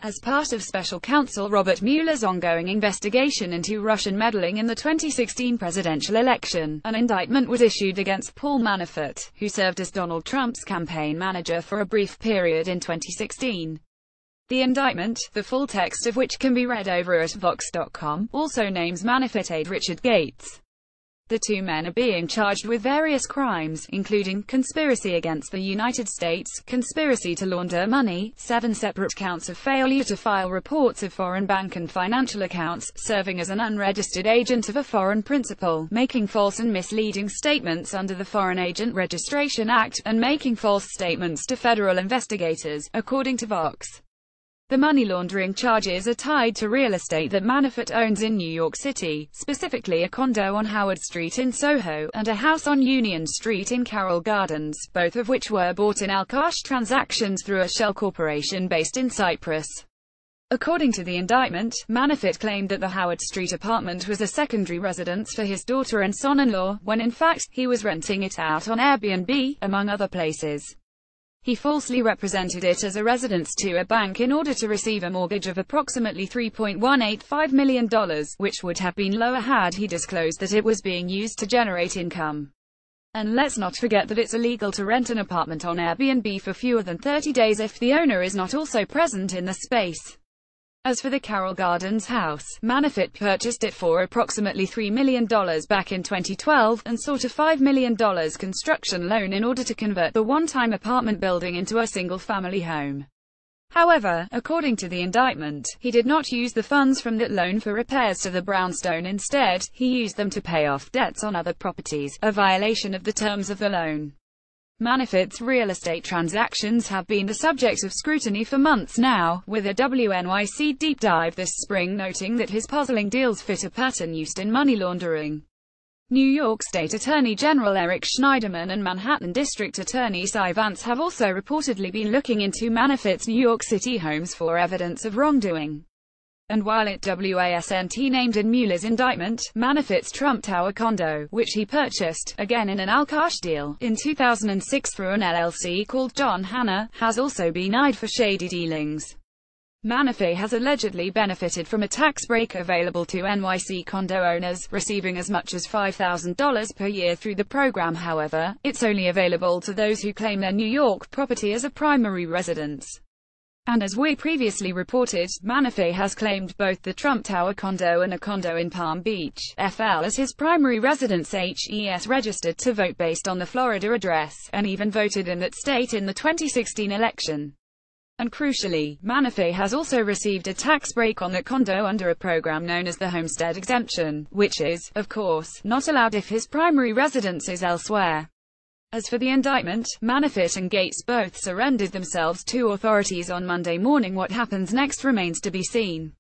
As part of Special Counsel Robert Mueller's ongoing investigation into Russian meddling in the 2016 presidential election, an indictment was issued against Paul Manafort, who served as Donald Trump's campaign manager for a brief period in 2016. The indictment, the full text of which can be read over at Vox.com, also names Manafort aide Richard Gates. The two men are being charged with various crimes, including conspiracy against the United States, conspiracy to launder money, 7 separate counts of failure to file reports of foreign bank and financial accounts, serving as an unregistered agent of a foreign principal, making false and misleading statements under the Foreign Agent Registration Act, and making false statements to federal investigators, according to Vox. The money laundering charges are tied to real estate that Manafort owns in New York City, specifically a condo on Howard Street in Soho, and a house on Union Street in Carroll Gardens, both of which were bought in all-cash transactions through a shell corporation based in Cyprus. According to the indictment, Manafort claimed that the Howard Street apartment was a secondary residence for his daughter and son-in-law, when in fact, he was renting it out on Airbnb, among other places. He falsely represented it as a residence to a bank in order to receive a mortgage of approximately $3.185 million, which would have been lower had he disclosed that it was being used to generate income. And let's not forget that it's illegal to rent an apartment on Airbnb for fewer than 30 days if the owner is not also present in the space. As for the Carroll Gardens house, Manafort purchased it for approximately $3 million back in 2012, and sought a $5 million construction loan in order to convert the one-time apartment building into a single-family home. However, according to the indictment, he did not use the funds from that loan for repairs to the brownstone. Instead, he used them to pay off debts on other properties, a violation of the terms of the loan. Manafort's real estate transactions have been the subject of scrutiny for months now, with a WNYC deep dive this spring noting that his puzzling deals fit a pattern used in money laundering. New York State Attorney General Eric Schneiderman and Manhattan District Attorney Cy Vance have also reportedly been looking into Manafort's New York City homes for evidence of wrongdoing. And while it wasn't named in Mueller's indictment, Manafort's Trump Tower condo, which he purchased, again in an all-cash deal, in 2006 through an LLC called John Hanna, has also been eyed for shady dealings. Manafort has allegedly benefited from a tax break available to NYC condo owners, receiving as much as $5,000 per year through the program. However, it's only available to those who claim their New York property as a primary residence. And as we previously reported, Manafort has claimed both the Trump Tower condo and a condo in Palm Beach, FL as his primary residence. HES registered to vote based on the Florida address, and even voted in that state in the 2016 election. And crucially, Manafort has also received a tax break on that condo under a program known as the Homestead Exemption, which is, of course, not allowed if his primary residence is elsewhere. As for the indictment, Manafort and Gates both surrendered themselves to authorities on Monday morning. What happens next remains to be seen.